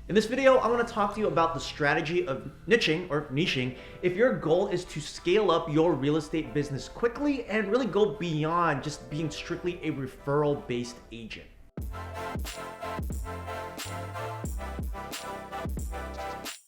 In this video, I want to talk to you about the strategy of niching if your goal is to scale up your real estate business quickly and really go beyond just being strictly a referral-based agent.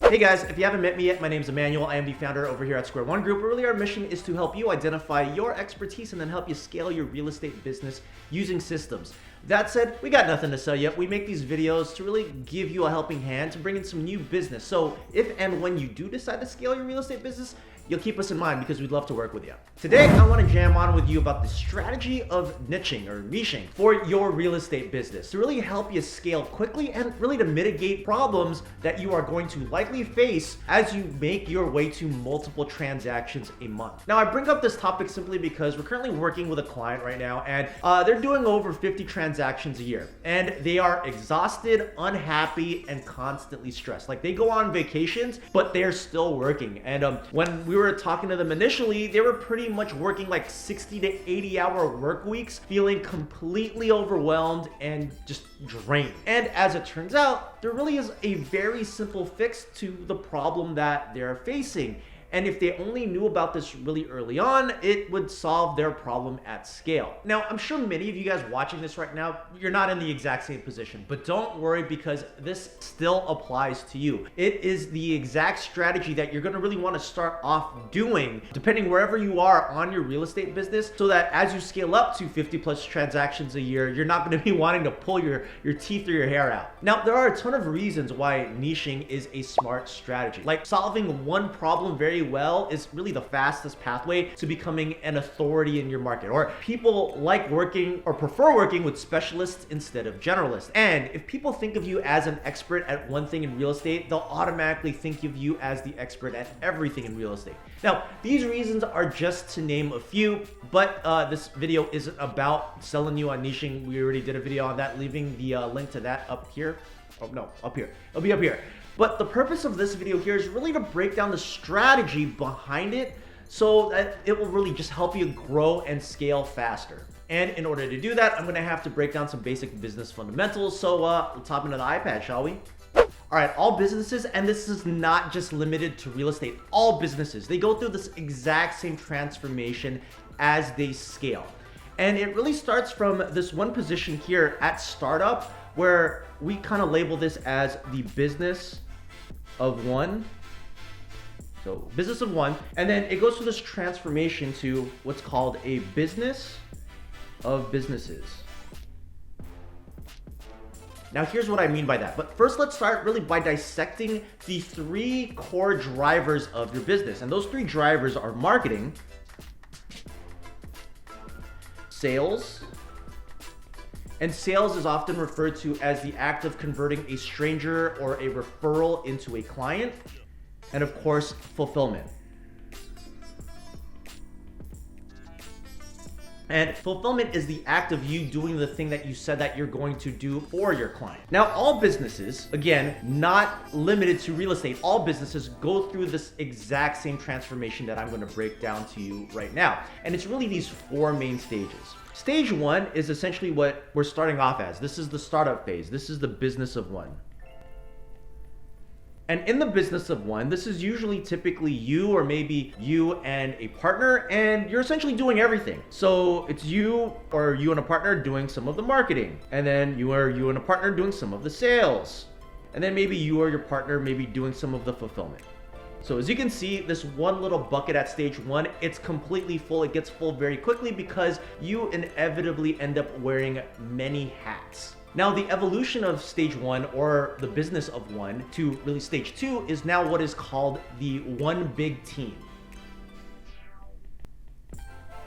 Hey guys, if you haven't met me yet, my name is Emmanuel. I am the founder over here at Square One Group. Really, our mission is to help you identify your expertise and then help you scale your real estate business using systems. That said, we got nothing to sell you. We make these videos to really give you a helping hand to bring in some new business. So if and when you do decide to scale your real estate business, you'll keep us in mind because we'd love to work with you. Today, I want to jam on with you about the strategy of niching for your real estate business to really help you scale quickly and really to mitigate problems that you are going to likely face as you make your way to multiple transactions a month. Now, I bring up this topic simply because we're currently working with a client right now and they're doing over 50 transactions a year and they are exhausted, unhappy, and constantly stressed. Like they go on vacations, but they're still working. And when we were talking to them initially, they were pretty much working like 60 to 80 hour work weeks, feeling completely overwhelmed and just drained. And as it turns out, there really is a very simple fix to the problem that they're facing. And if they only knew about this really early on, it would solve their problem at scale. Now, I'm sure many of you guys watching this right now, you're not in the exact same position, but don't worry because this still applies to you. It is the exact strategy that you're gonna really wanna start off doing, depending wherever you are on your real estate business, so that as you scale up to 50 plus transactions a year, you're not gonna be wanting to pull your teeth or your hair out. Now, there are a ton of reasons why niching is a smart strategy. Like solving one problem very well is really the fastest pathway to becoming an authority in your market. Or people like working or prefer working with specialists instead of generalists. And if people think of you as an expert at one thing in real estate, they'll automatically think of you as the expert at everything in real estate. Now, these reasons are just to name a few, but this video isn't about selling you on niching. We already did a video on that, leaving the link to that up here. Oh no, up here. It'll be up here. But the purpose of this video here is really to break down the strategy behind it so that it will really just help you grow and scale faster. And in order to do that, I'm gonna have to break down some basic business fundamentals. So let's hop into the iPad, shall we? All right, all businesses, and this is not just limited to real estate, all businesses, they go through this exact same transformation as they scale. And it really starts from this one position here at startup where we kind of label this as the business of one. So business of one, and then it goes through this transformation to what's called a business of businesses. Now here's what I mean by that. But first let's start really by dissecting the three core drivers of your business. And those three drivers are marketing, sales, and sales is often referred to as the act of converting a stranger or a referral into a client, and of course, fulfillment. And fulfillment is the act of you doing the thing that you said that you're going to do for your client. Now, all businesses, again, not limited to real estate, all businesses go through this exact same transformation that I'm going to break down to you right now. And it's really these four main stages. Stage one is essentially what we're starting off as. This is the startup phase. This is the business of one. And in the business of one, this is usually typically you or maybe you and a partner, and you're essentially doing everything. So it's you or you and a partner doing some of the marketing, and then you and a partner doing some of the sales, and then maybe you or your partner maybe doing some of the fulfillment. So as you can see, this one little bucket at stage one, it's completely full. It gets full very quickly because you inevitably end up wearing many hats. Now, the evolution of stage one or the business of one to really stage two is now what is called the one big team.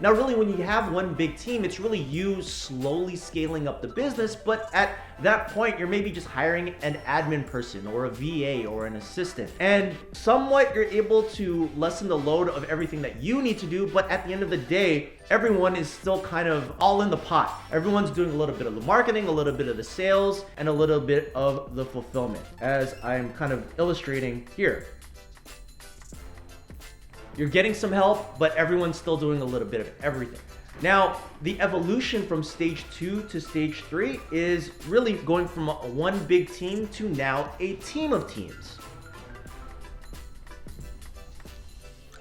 Now, really, when you have one big team, it's really you slowly scaling up the business, but at that point, you're maybe just hiring an admin person or a VA or an assistant. And somewhat, you're able to lessen the load of everything that you need to do, but at the end of the day, everyone is still kind of all in the pot. Everyone's doing a little bit of the marketing, a little bit of the sales, and a little bit of the fulfillment, as I'm kind of illustrating here. You're getting some help, but everyone's still doing a little bit of everything. Now, the evolution from stage 2 to stage 3 is really going from one big team to now a team of teams.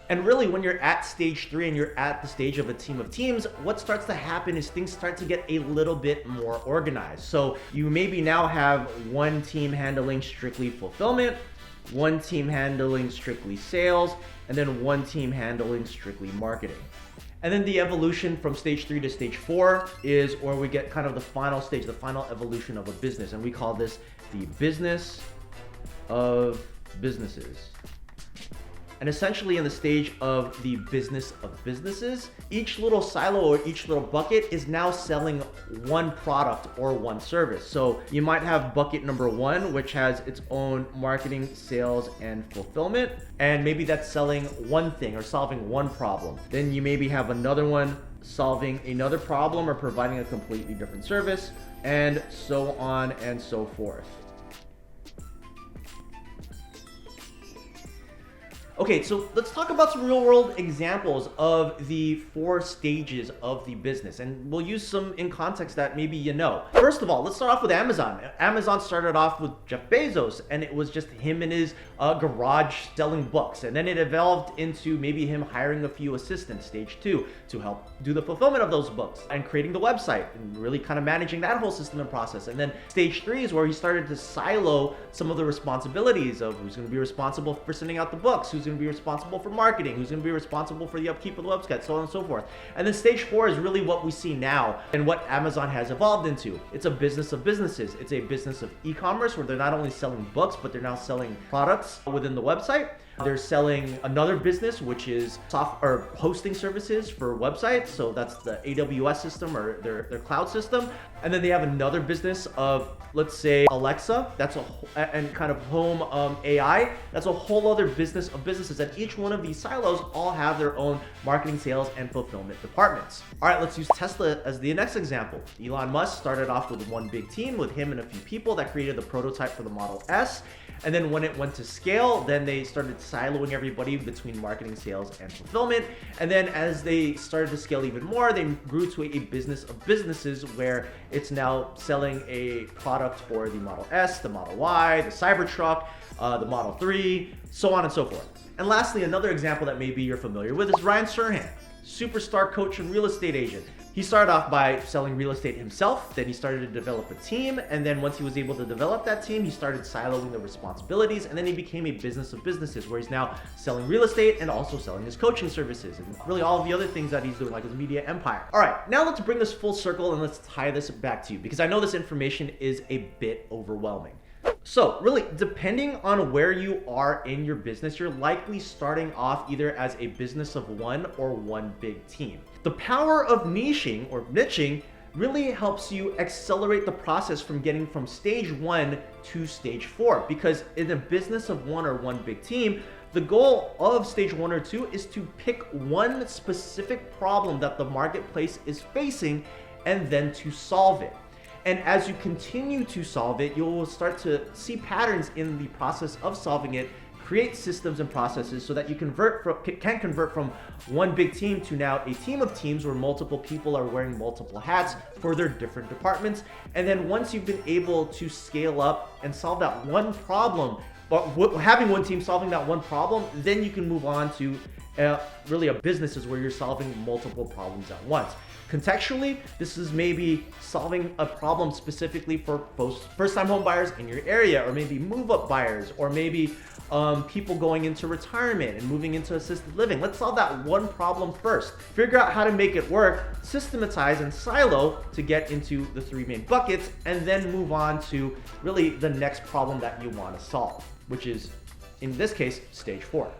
And really, when you're at stage 3 and you're at the stage of a team of teams, what starts to happen is things start to get a little bit more organized. So you maybe now have one team handling strictly fulfillment, one team handling strictly sales, and then one team handling strictly marketing. And then the evolution from stage 3 to stage 4 is where we get kind of the final stage, the final evolution of a business. And we call this the business of businesses. And essentially in the stage of the business of businesses, each little silo or each little bucket is now selling one product or one service. So you might have bucket number 1, which has its own marketing, sales, and fulfillment. And maybe that's selling one thing or solving one problem. Then you maybe have another one solving another problem or providing a completely different service, and so on and so forth. Okay, so let's talk about some real world examples of the 4 stages of the business, and we'll use some in context that maybe you know. First of all, let's start off with Amazon. Amazon started off with Jeff Bezos, and it was just him in his garage selling books, and then it evolved into maybe him hiring a few assistants, stage 2, to help do the fulfillment of those books and creating the website and really kind of managing that whole system and process. And then stage 3 is where he started to silo some of the responsibilities of who's going to be responsible for sending out the books, who's going to be responsible for marketing, who's going to be responsible for the upkeep of the website, so on and so forth. And then stage 4 is really what we see now and what Amazon has evolved into. It's a business of businesses. It's a business of e-commerce where they're not only selling books, but they're now selling products within the website. They're selling another business, which is hosting services for websites. So that's the AWS system or their cloud system. And then they have another business of, let's say, Alexa. And kind of home AI. That's a whole other business of businesses. And each one of these silos all have their own marketing, sales, and fulfillment departments. All right, let's use Tesla as the next example. Elon Musk started off with one big team with him and a few people that created the prototype for the Model S. And then when it went to scale, then they started siloing everybody between marketing, sales, and fulfillment. And then as they started to scale even more, they grew to a business of businesses where it's now selling a product for the Model S, the Model Y, the Cybertruck, the Model 3, so on and so forth. And lastly, another example that maybe you're familiar with is Ryan Serhant, superstar coach and real estate agent. He started off by selling real estate himself, then he started to develop a team, and then once he was able to develop that team, he started siloing the responsibilities, and then he became a business of businesses where he's now selling real estate and also selling his coaching services and really all of the other things that he's doing, like his media empire. All right, now let's bring this full circle and let's tie this back to you, because I know this information is a bit overwhelming. So really, depending on where you are in your business, you're likely starting off either as a business of one or one big team. The power of niching really helps you accelerate the process from getting from stage 1 to stage 4, because in a business of one or one big team, the goal of stage 1 or 2 is to pick one specific problem that the marketplace is facing and then to solve it. And as you continue to solve it, you'll start to see patterns in the process of solving it, create systems and processes so that you can convert from one big team to now a team of teams where multiple people are wearing multiple hats for their different departments. And then once you've been able to scale up and solve that one problem, but having one team solving that one problem, then you can move on to really a business is where you're solving multiple problems at once. Contextually, this is maybe solving a problem specifically for first-time home buyers in your area, or maybe move-up buyers, or maybe people going into retirement and moving into assisted living. Let's solve that one problem first. Figure out how to make it work, systematize and silo to get into the 3 main buckets, and then move on to really the next problem that you want to solve, which is, in this case, stage 4.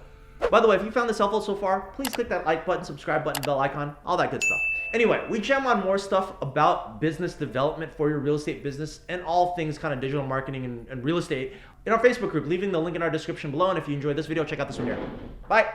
By the way, if you found this helpful so far, please click that like button, subscribe button, bell icon, all that good stuff. Anyway, we jam on more stuff about business development for your real estate business and all things kind of digital marketing and real estate in our Facebook group, leaving the link in our description below. And if you enjoyed this video, check out this one here. Bye.